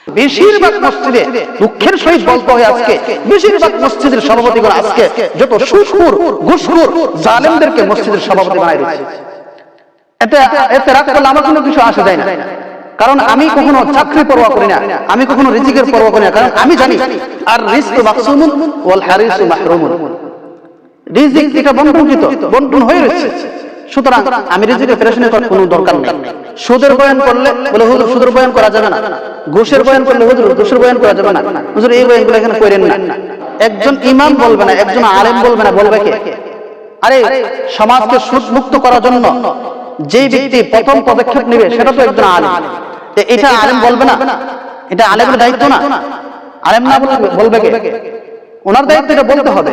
বেশিরভাগ মসজিদে দুঃখের সহিত বলতে হয় আজকে বেশিরভাগ মসজিদের সভাপতিগণ আজকে যত সুদখোর ঘুষখোর জালেমদেরকে মসজিদের সভাপতি বানাই দিচ্ছে। এতে রাগ করলে আমার কোনো কিছু আসে যায় না, কারণ আমি কখনো চাকরি পরোয়া করি না, আমি কখনো রিজিকের পরোয়া করি না, কারণ আমি জানি আর রিজকু মাকসুমুন ওয়াল হারিসু মাহরুমুন, রিজিক এটা বন্টনকৃত, বন্টন হয়ে রয়েছে। সুতরাং আমি রিজিকের প্রেশানে করার কোনো দরকার নেই। সুদের বয়ান করলে বলে হুজুর সুদের বয়ান করা যাবে না, ঘুষের বয়ান করলে হুজুর ঘুষের বয়ান করা যাবে না, হুজুর এই বয়ানগুলো এখানে করেন না। একজন ইমাম বলবে না, একজন আলেম বলবে না, বলবে কে? আরে সমাজকে সুদ মুক্ত করার জন্য যে ব্যক্তি প্রথম পদক্ষেপ নেবে সেটা তো একজন আলেম। এটা আলেম বলবে না? এটা আলেমের দায়িত্ব না? আলেম না বলবে কে? ওনার দায়িত্ব এটা বলতে হবে।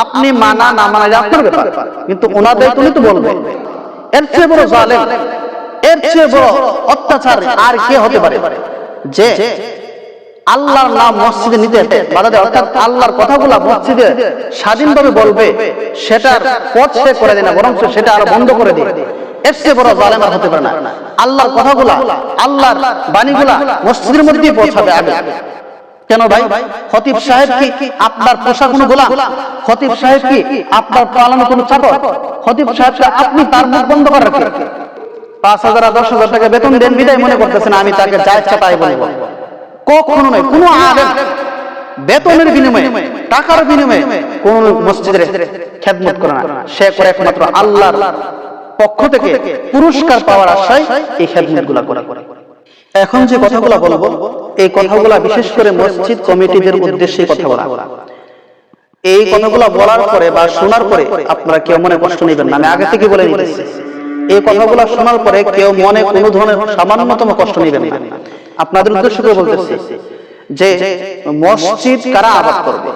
আপনি মানা না মানা আপনার ব্যাপার, কিন্তু ওনার দায়িত্ব উনি তো বলবে। এর চেয়ে বড় জালেম, এর চেয়ে বড় অত্যাচার আর কে হতে পারে যে আল্লাহর নাম মসজিদে নিতে বাধা দেয়, অর্থাৎ আল্লাহর কথাগুলো মসজিদে স্বাধীনভাবে বলবে সেটার পথ সে করে দেয় না, বরং সেটা আরো বন্ধ করে দেয়। এর চেয়ে বড় জালেম আর হতে পারে না। আল্লাহর কথাগুলা আল্লাহর বাণীগুলা মসজিদের মধ্যেই পৌঁছাবে আগে। কেন ভাই? খতিব সাহেব কি আপনার পোশাক কোনো গোলাম? খতিব সাহেব কি আপনার পালানো কোনো চাকর? খতিব সাহেবকে আপনি তার মুখ বন্ধ করে রাখেন, 5,000 আর 10,000 টাকা বেতন দেন বিদায় মনে করতেছেন আমি তাকে যা ইচ্ছা তাই বলবো। কখনো নয়। কোনো আলেম বেতনের বিনিময়ে টাকার বিনিময়ে কোন মসজিদের খেদমত করে না, সে করে একমাত্র আল্লাহর পক্ষ থেকে পুরস্কার পাওয়ার আশায় এই খেদমতগুলো করে। এখন যে কথাগুলো বলবো এই কথাগুলো বিশেষ করে মসজিদ কমিটিদের উদ্দেশ্যে কথা বলা। এই কথাগুলো বলার পরে বা শোনার পরে আপনারা কেউ মনে কষ্ট নেবেন না, আমি আগে থেকে বলে দিচ্ছি। এই কথাগুলো শোনার পরে কেউ মনে কোনো ধরনের সামান্যতম কষ্ট নেবেন না। আপনাদের উদ্দেশ্য করে বলতেছি যে মসজিদ কারা আবাদ করবে,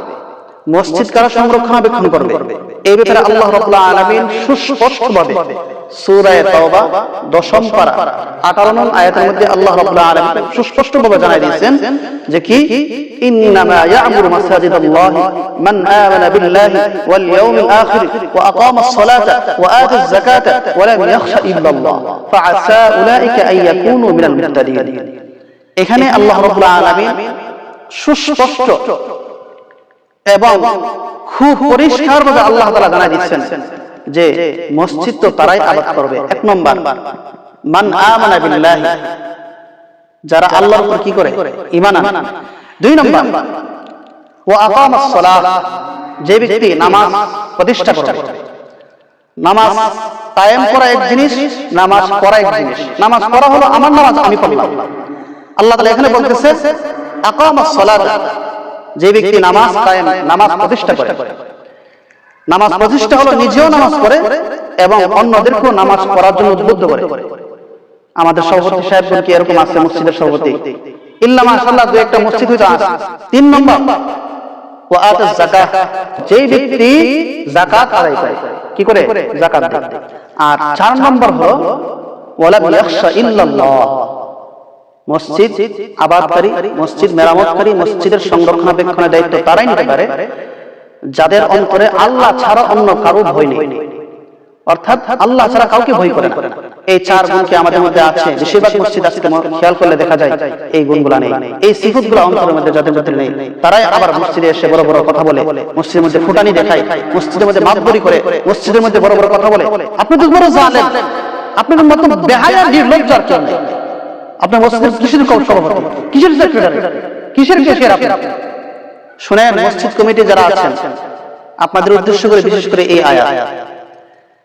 মসজিদ কারা সংরক্ষণাবেক্ষণ করবে, এই ব্যাপারে আল্লাহ রাব্বুল আলামিন সুস্পষ্টভাবে সূরা তাওবা 10ম পারা 18 নং আয়াতের মধ্যে আল্লাহ রাব্বুল আলামিন সুস্পষ্টভাবে জানাই দিয়েছেন যে কি ইন্নামা ইয়া'মুরু মাসাজিদাল্লাহি মান আমানা বিল্লাহি ওয়াল ইয়াউমিল আখির ওয়া আকামাস সালাতা ওয়া আতাজ যাকাতা ওয়া লাম ইয়াখশা ইল্লাল্লাহ ফাআসা উলাইকা আন ইয়াকুনু মিনাল মুহতাদিন। এখানে আল্লাহ রাব্বুল আলামিন সুস্পষ্ট এবং খুব পরিষ্কারভাবে আল্লাহ তাআলা জানাই দিচ্ছেন যে মসজিদ তো তারাই আবাদ করবে। 1 নম্বর মান আমানা বিল্লাহি, যারা আল্লাহর উপর কি করে? ঈমান আনে। 2 নম্বর ওয়া আকামাস সালাত, যে ব্যক্তি নামাজ প্রতিষ্ঠা করবে। নামাজ কায়েম করা এক জিনিস, নামাজ পড়া এক জিনিস। নামাজ পড়া হলো আমার নামাজ আমি পড়লাম। আল্লাহ তাআলা এখানে বলতেছে আকামাস সালাত, যে ব্যক্তি নামাজ কায়েম নামাজ প্রতিষ্ঠা করে। নামাজ প্রতিষ্ঠা হলো নিজেও নামাজ পড়ে এবং অন্যদেরকেও নামাজ পড়ার জন্য উদ্বুদ্ধ করে। আমাদের সভাপতি সাহেবগণ কি এরকম আছে? মসজিদের সভাপতি ইল্লা মাশাআল্লাহ 2-1টা মসজিদ হয়তো আছে। 3 নম্বর ওয়া আতাজ যাকাত, যে ব্যক্তি যাকাত আদায় করে, কি করে? যাকাত দেয়। আর 4 নম্বর হলো ওয়ালা ইয়াখশা ইল্লাল্লাহ, মসজিদ আবাদকারী, মসজিদ মেরামতকারী, মসজিদের সংরক্ষণাবেক্ষণের দায়িত্ব তারাই নিতে পারে যাদের অন্তরে আল্লাহ ছাড়া অন্য কারো ভয় নেই, অর্থাৎ আল্লাহ ছাড়া কাউকে ভয় করে না। এই 4 গুণ কি আমাদের মধ্যে আছে? বেশিরভাগ মসজিদ আজকে খেয়াল করলে দেখা যায় এই গুণগুলো নেই, এই সিফাতগুলো অন্তরের মধ্যে যাদের মধ্যে নেই, তারাই আবার মসজিদে এসে বড় বড় কথা বলে, মসজিদের মধ্যে ফুটানি দেখায়, মসজিদের মধ্যে মাতবরি করে, মসজিদের মধ্যে বড় বড় কথা বলে। আপনি তো বড় জালেম, আপনাদের মত বেহায়া নির্লজ্জার কেউ নেই। আপনার মসজিদের কিসের সভাপতি, কিসের সেক্রেটারি, কিসের কেশিয়ার আপনি? শুনেন মসজিদ কমিটি যারা আছেন, আপনাদের উদ্দেশ্য করে বিশেষ করে এই আয়াত,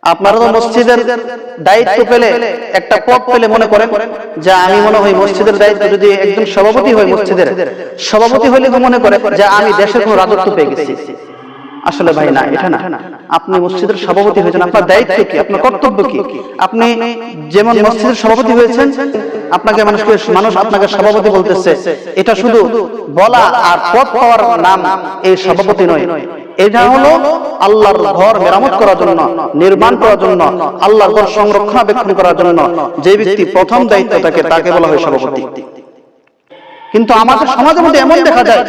আপনারা তো মসজিদের দায়িত্ব পেলে, একটা পদ পেলে মনে করেন যে আমি মনে হয় মসজিদের দায়িত্ব যদি একজন সভাপতি হয়, মসজিদের সভাপতি হইলে তো মনে করে যে আমি দেশের কোনো রাজত্ব পেয়ে গেছি। আসলে ভাই না, এটা না। আপনি মসজিদের সভাপতি হয়েছেন, আপনার দায়িত্ব কি, আপনার কর্তব্য কি? আপনি যেমন মসজিদের সভাপতি হয়েছেন, আপনাকে মানুষ আপনাকে সভাপতি বলতেছে, এটা শুধু বলা আর পদ পাওয়ার নাম এই সভাপতি নয়। এটা হলো আল্লাহর ঘর মেরামত করার জন্য, নির্মাণ করার জন্য, আল্লাহর ঘর সংরক্ষণাবেক্ষণ করার জন্য যে ব্যক্তি প্রথম দায়িত্ব থাকে তাকে বলা হয় সভাপতি। কিন্তু আমাদের সমাজের মধ্যে এমন দেখা যায়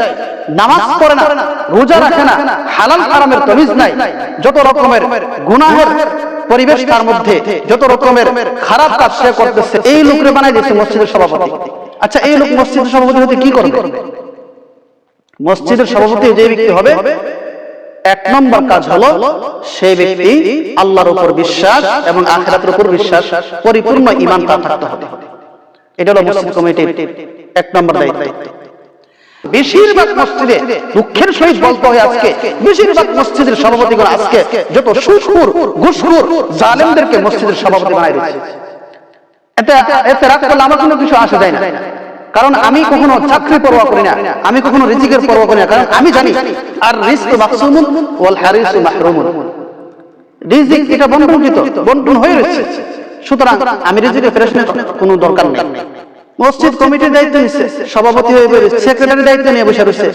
নামাজ পড়ে না, রোজা রাখে না, হালাল হারামের তমিজ নাই, যত রকমের গুনাহের পরিবেশ তার মধ্যে, যত রকমের খারাপ কাজ সে করতেছে, এই লোকরে বানাই দিয়েছে মসজিদের সভাপতি। আচ্ছা, এই লোক মসজিদের সভাপতি হতে কি করবে? মসজিদের সভাপতি যে ব্যক্তি হবে, এক নম্বর কাজ হলো সেই ব্যক্তি আল্লাহর উপর বিশ্বাস এবং আখিরাতের উপর বিশ্বাস, পরিপূর্ণ ঈমান তার থাকতে হবে। এটা হলো মসজিদ কমিটির এক নম্বর দায়িত্ব। বেশিরভাগ মসজিদে দুঃখের সহিত বলতে হয় আজকে বেশিরভাগ মসজিদের সভাপতিগণ আজকে যত সুদখোর, ঘুষখোর, জালেমদেরকে মসজিদের সভাপতি বানায় দিয়েছে। এতে রাগ করলে আমার কোনো কিছু আসে যায় না, কারণ আমি কখনো চাকরি পরোয়া করি না, আমি কখনো রিজিকের পরোয়া করি না, কারণ আমি জানি আর রিজকু মাকসুমুন ওয়াল হারিসু মাহরুমুন। রিজিক এটা বন্টনকৃত, বন্টন হয়ে রয়েছে, সুতরাং আমি রিজিকের প্রেশারের কোনো দরকার নেই। মসজিদ কমিটির দায়িত্ব নিচ্ছে, সভাপতি হয়ে বসে, সেক্রেটারির দায়িত্ব নিয়ে বসে রয়েছে,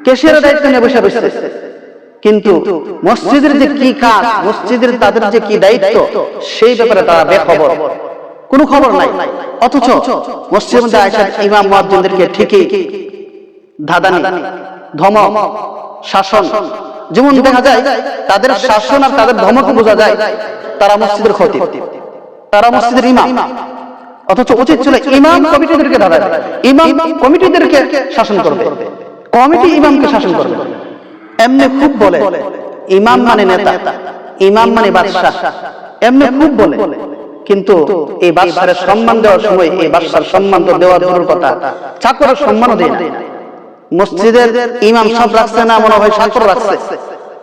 ক্যাশিয়ারের দায়িত্ব নিয়ে বসে রয়েছে, কিন্তু মসজিদের যে কি কাজ, মসজিদের তাদের যে কি দায়িত্ব, সেই ব্যাপারে তারা বেখবর, কোনো খবর নাই। অথচ মসজিদের মধ্যে আয়েশা ইমাম মুয়াজ্জিনদেরকে ঠিকই ধাঁধানি, ধমক, শাসন, যেমন দেখা যায় তাদের শাসন আর তাদের ধমকে বোঝা যায় তারা মসজিদের খতিব, তারা মসজিদের ইমাম। অথচ উচিত ছিল ইমাম কমিটিদেরকে ধাঁধায়, ইমাম কমিটিদেরকে শাসন করবে, কমিটি ইমামকে শাসন করবে। এমনি খুব বলে ইমাম মানে নেতা, ইমাম মানে বাদশাহ, এমনি খুব বলে, কিন্তু এই বাদশার সম্মান দেওয়ার সময় এই বাদশার সম্মান তো দেওয়ার দূরের কথা, চাকরের সম্মানও দেয় না। মসজিদের ইমাম সব রাখছে না, মনে হয় চাকর রাখছে।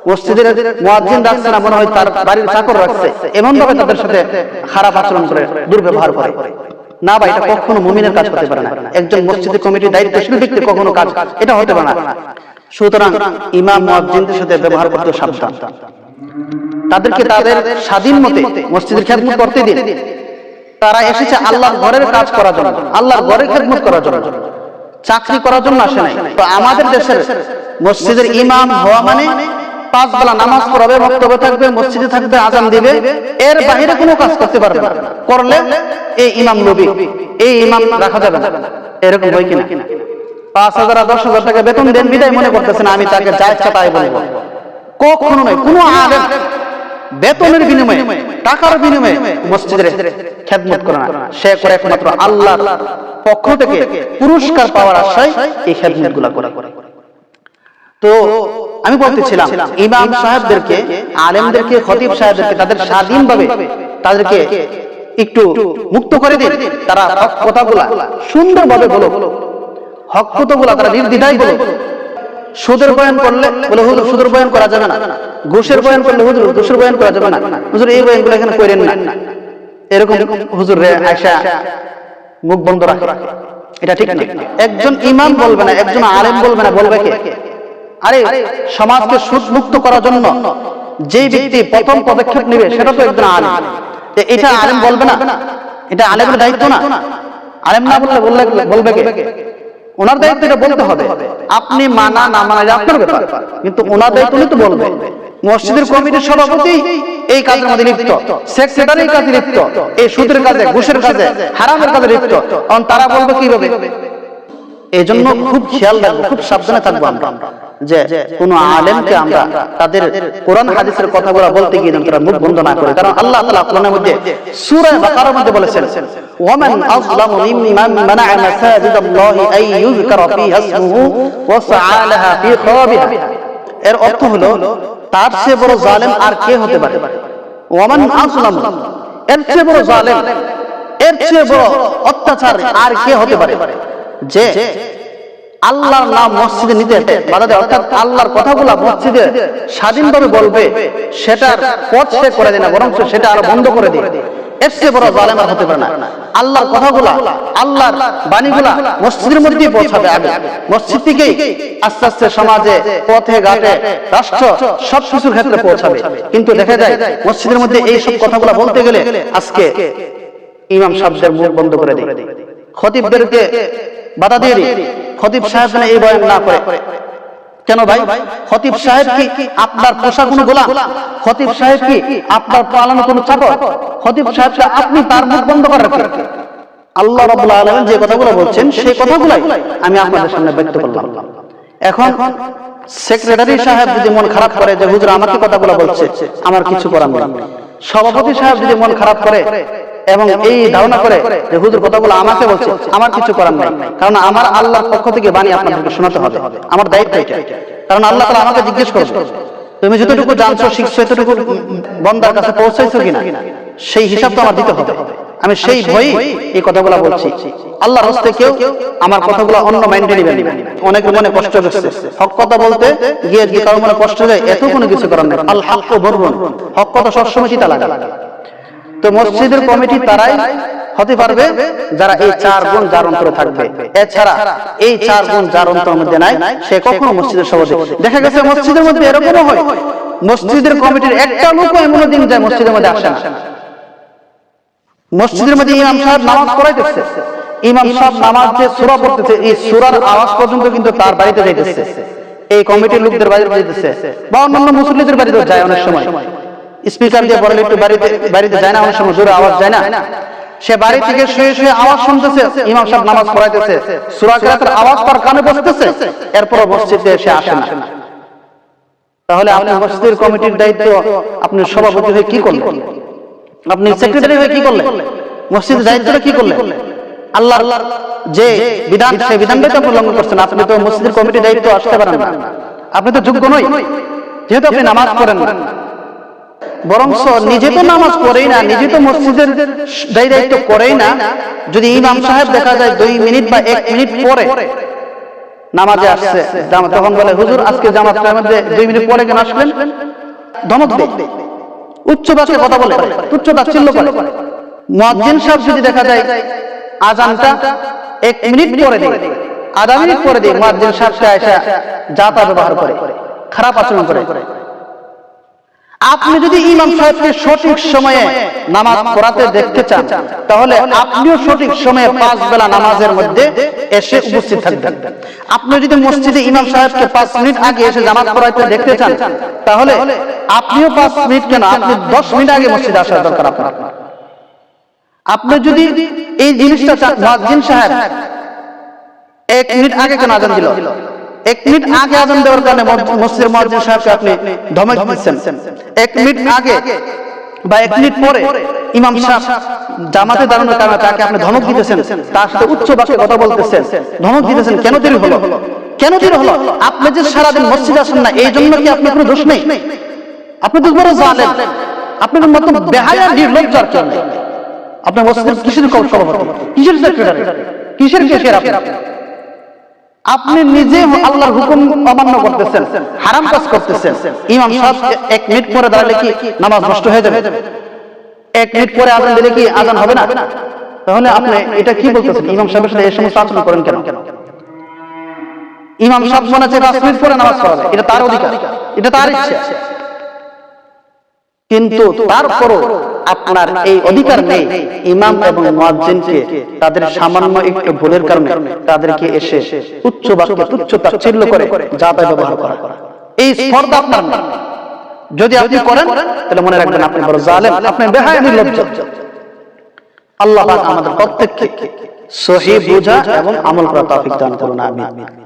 মসজিদের মুয়াজ্জিন রাখছে না, মনে হয় তার বাড়ির চাকর রাখছে। এমন ভাবে তাদের সাথে খারাপ আচরণ করে, দুর্ব্যবহার করে। না ভাই, এটা কখনো মুমিনের কাজ হতে পারে না। একজন মসজিদের কমিটির দায়িত্বশীল ব্যক্তি কখনো কাজ এটা হতে পারে না। সুতরাং ইমাম মুয়াজ্জিনদের সাথে ব্যবহার করতে সাবধান, তাদেরকে তাদের স্বাধীন মতে মসজিদের খেদমত করতে দিন। তারা এসেছে আল্লাহর ঘরের কাজ করার জন্য, আল্লাহর ঘরের খেদমত করার জন্য, চাকরি করার জন্য আসে নাই। তো আমাদের দেশের মসজিদের ইমাম হওয়া মানে 5 বেলা নামাজ পড়াবে, বক্তব্য থাকবে, মসজিদে থাকবে, আজান দিবে, এর বাইরে কোনো কাজ করতে পারবে না। করলে এই ইমাম নবী, এই ইমাম রাখা যাবে না। এরকম হয় কিনা? 5,000 10,000 টাকা বেতন দেন বিদায় মনে করতেছেন আমি তাকে যা ইচ্ছা তাই বলবো। কখনো নয়। কোনো আলেম বেতনের বিনিময়ে, টাকার বিনিময়ে মসজিদের খেদমত করে না, সে করে একমাত্র আল্লাহর পক্ষ থেকে পুরস্কার পাওয়ার আশায় এই খেদমতগুলো করে। তো আমি বলতেছিলাম ইমাম সাহেবদেরকে, আলেমদেরকে, খতিব সাহেবদেরকে তাদের স্বাধীনভাবে তাদেরকে একটু মুক্ত করে দিন। তারা হক কথাগুলা সুন্দরভাবে বলো, হক কথাগুলা তারা নির্দ্বিধায় বলো। সুদের বয়ান করলে বলে হুজুর সুদের বয়ান করা যাবে না, ঘুষের বয়ান করলে হুজুর ঘুষের বয়ান করা যাবে না, হুজুর এই বয়ানগুলো এখানে করেন না। এরকম হুজুর রে আয়েশা মুখ বন্ধ রাখে, এটা ঠিক না। একজন ইমাম বলবে না, একজন আলেম বলবে না, বলবে কে? আরে সমাজকে সুদ মুক্ত করার জন্য যে ব্যক্তি প্রথম পদক্ষেপ নেবে সেটা তো একজন আলেম। এটা আলেম বলবে না? এটা আলেমের দায়িত্ব না? আলেম না বললে বলবে কে? ওনার দায়িত্ব এটা বলতে হবে। আপনি মানা না মানা আপনার ব্যাপার, কিন্তু ওনার দায়িত্ব উনি তো বলবে। মসজিদের কমিটির সভাপতি এই কাজের মধ্যে লিপ্ত, সেক্রেটারি এই কাজে লিপ্ত, এই সুদের কাজে, ঘুষের কাজে, হারামের কাজে লিপ্ত, কারণ তারা বলবে কিভাবে? এই জন্য খুব খেয়াল রাখবো, খুব সাবধানে থাকবো আমরা যে কোন আলেমকে আমরা তাদের কোরআন হাদিসের কথাগুলো বলতে গিয়ে তারা মুখ বন্ধ না করে। কারণ আল্লাহ তাআলা কোরআনের মধ্যে সূরা বাকারার মধ্যে বলেছেন, ওয়ামান আযলামু মিম্মান মানা'a মাসাজিদাল্লাহি আই ইউযকারা ফীহা ইসমুহু ওয়া সা'a লাহা ফী খারাবিহা। এর অর্থ হলো তার চেয়ে বড় জালেম আর কে হতে পারে? ওয়ামান আযলামু, এর চেয়ে বড় জালেম, এর চেয়ে বড় অত্যাচার আর কে হতে পারে? যে আল্লাহর নাম মসজিদে নিতে বাধা দেয়, অর্থাৎ আল্লাহর কথাগুলো মসজিদে স্বাধীনভাবে বলবে, সেটার পথ সে করে দেয় না, বরং সেটা আরো বন্ধ করে দেয়। এর চেয়ে বড় জালেম আর হতে পারে না। আল্লাহর কথাগুলা, আল্লাহর বাণীগুলা মসজিদের মধ্যেই পৌঁছাবে। আগে মসজিদ থেকেই আস্তে আস্তে সমাজে, পথে ঘাটে, রাষ্ট্র সবকিছুর ক্ষেত্রে পৌঁছাবে। কিন্তু দেখা যায় মসজিদের মধ্যে এই সব কথাগুলা বলতে গেলে আজকে ইমাম সাহেবদের মুখ বন্ধ করে দেয়, খতিবদেরকে বাধা দিয়ে দিই, খতিব সাহেব যেন এই বয়ান না করে। কেন ভাই? খতিব সাহেব কি আপনার পোষা কোনো গোলাম? খতিব সাহেব কি আপনার পালানো কোনো চাকর? খতিব সাহেবকে আপনি তার মুখ বন্ধ করার কে? আল্লাহ রাব্বুল আলামিন যে কথাগুলো বলছেন সেই কথাগুলাই আমি আপনাদের সামনে ব্যক্ত করলাম। এখন সেক্রেটারি সাহেব যদি মন খারাপ করে যে হুজুর আমাকে কথাগুলো বলছে, আমার কিছু করার নেই। সভাপতি সাহেব যদি মন খারাপ করে এবং এই ধারণা করে যে হুজুর কথাগুলো আমাকে বলছে, আমার কিছু করার নাই, কারণ আমার আল্লাহর পক্ষ থেকে বাণী আপনাদেরকে শোনাতে হবে, আমার দায়িত্ব এটা। কারণ আল্লাহ তাআলা আমাকে জিজ্ঞেস করবে তুমি যতটুকু জানছো শিখছো এতটুকু বান্দার কাছে পৌঁছাইছো কিনা, সেই হিসাব তো আমার দিতে হবে। আমি সেই ভয়ে এই কথাগুলো বলছি। আল্লাহর রাস্তায় কেউ আমার কথাগুলো অন্য মাইন্ডে নেবেন না। অনেকের মনে কষ্ট হচ্ছে, হক কথা বলতে গিয়ে যে কারো মনে কষ্ট যায়, এত কোনো কিছু করার নেই। আল হাক্কু বুরহুন, হক কথা সবসময় চিতা লাগে। তো মসজিদের কমিটি তারাই হতে পারবে যারা এই 4 গুণ যার অন্তরে থাকবে। এছাড়া এই 4 গুণ যার অন্তরের মধ্যে নাই, সে কখনো মসজিদের সভাপতি। দেখা গেছে মসজিদের মধ্যে এরকমও হয়, মসজিদের কমিটির একটা লোকও এমন দিন যায় মসজিদের মধ্যে আসে না। মসজিদের মধ্যে ইমাম সাহেব নামাজ পড়াইতেছে, ইমাম সাহেব নামাজ যে সূরা পড়তেছে, এই সূরার আওয়াজ পর্যন্ত কিন্তু তার বাড়িতে যাইতেছে, এই কমিটির লোকদের বাড়িতে যাইতেছে, বা অন্যান্য মুসল্লিদের বাড়িতে যায়। অনেক সময় স্পিকার দিয়ে পড়লে একটু বাড়িতে যায় না, অনেক সময় জোরে আওয়াজ যায় না, সে বাড়ি থেকে শুয়ে শুয়ে আওয়াজ শুনতেছে, ইমাম সাহেব নামাজ পড়াইতেছে, সূরা কিরাতের আওয়াজ তার কানে পৌঁছতেছে, এরপর মসজিদে এসে আসে না। তাহলে আপনি মসজিদের কমিটির দায়িত্ব আপনি সভাপতি হয়ে কি করলেন? আপনি সেক্রেটারি হয়ে কি করলেন? মসজিদের দায়িত্বটা কি করলেন? আল্লাহর যে বিধান, সেই বিধানটাই তো আপনি লঙ্ঘন করছেন। আপনি তো মসজিদের কমিটির দায়িত্ব আসতে পারেন না, আপনি তো যোগ্য নয়, যেহেতু আপনি নামাজ পড়েন না। বরং নিজে তো নামাজ পড়েই না, নিজে তো মসজিদের দায়িত্ব করেই না, যদি ইমাম সাহেব দেখা যায় 2 মিনিট বা 1 মিনিট পরে নামাজে আসছে, তখন বলে হুজুর আজকে জামাতের মধ্যে 2 মিনিট পরে কেন আসলেন, ধমক দেয়, উচ্চ ভাষায় কথা বলে, তুচ্ছ তাচ্ছিল্য করে। মুয়াজ্জিন সাহেব যদি দেখা যায় আযানটা 1 মিনিট পরে দেয়, আধা মিনিট পরে দেয়, মুয়াজ্জিন সাহেবকে এসে জাতা ব্যবহার করে, খারাপ আচরণ করে। আপনি যদি ইমাম সাহেবকে সঠিক সময়ে নামাজ পড়াতে দেখতে চান, তাহলে আপনিও সঠিক সময়ে 5 বেলা নামাজের মধ্যে এসে উপস্থিত থাকবেন। আপনি যদি মসজিদে ইমাম সাহেবকে 5 মিনিট আগে এসে জামাত পড়াতে দেখতে চান, তাহলে আপনিও 5 মিনিট কেন, আপনি 10 মিনিট আগে মসজিদে আসার দরকার আপনার। আপনি যদি এই জিনিসটা চান, মুয়াজ্জিন সাহেব 1 মিনিট আগে কেন আযান দিল, 1 মিনিট আগে আযান দেওয়ার কারণে মসজিদের মুয়াজ্জিন সাহেবকে আপনি ধমক দিচ্ছেন। 1 মিনিট আগে বা 1 মিনিট পরে ইমাম সাহেব জামাতে দাঁড়ানোর কারণে তাকে আপনি ধমক দিতেছেন, তার সাথে উচ্চ বাক্যে কথা বলতেছেন, ধমক দিতেছেন। কেন দেরি হলো? কেন দেরি হলো? আপনি যে সারাদিন মসজিদে আসেন না, এই জন্য কি আপনার কোনো দোষ নেই? আপনি তো বড় জালেম, আপনার মতো বেহায়া নির্লজ্জার কেন? আপনার মসজিদের কিসের সভাপতি, কিসের সেক্রেটারি, কিসের কেশিয়ার? আপনি নিজে আল্লাহর হুকুম অমান্য করতেছেন, হারাম কাজ করতেছেন। ইমাম সাহেব 1 মিনিট পরে দাঁড়ালে কি নামাজ নষ্ট হয়ে যাবে? 1 মিনিট পরে আযান দিলে কি আযান হবে না? তাহলে আপনি এটা কি বলতেছেন? ইমাম সাহেবের সাথে এই সমস্ত আচরণ করেন কেন? ইমাম সাহেব মনে হচ্ছে 5 মিনিট পরে নামাজ পড়াবে, এটা তার অধিকার, এটা তার ইচ্ছা, কিন্তু তারপরও আপনার এই অধিকার নেই ইমাম এবং মুয়াজ্জিনকে তাদের সামান্য একটু ভুলের কারণে তাদেরকে এসে উচ্চ বাক্যে তুচ্ছ তাচ্ছিল্য করে জাতা ব্যবহার করা। এই স্পর্ধা আপনার না। যদি আপনি করেন তাহলে মনে রাখবেন আপনি বড় জালেম, আপনি বেহায়া নির্লজ্জ। আল্লাহ পাক আমাদের প্রত্যেককে সহিহ বুঝা এবং আমল করার তৌফিক দান করুন, আমিন।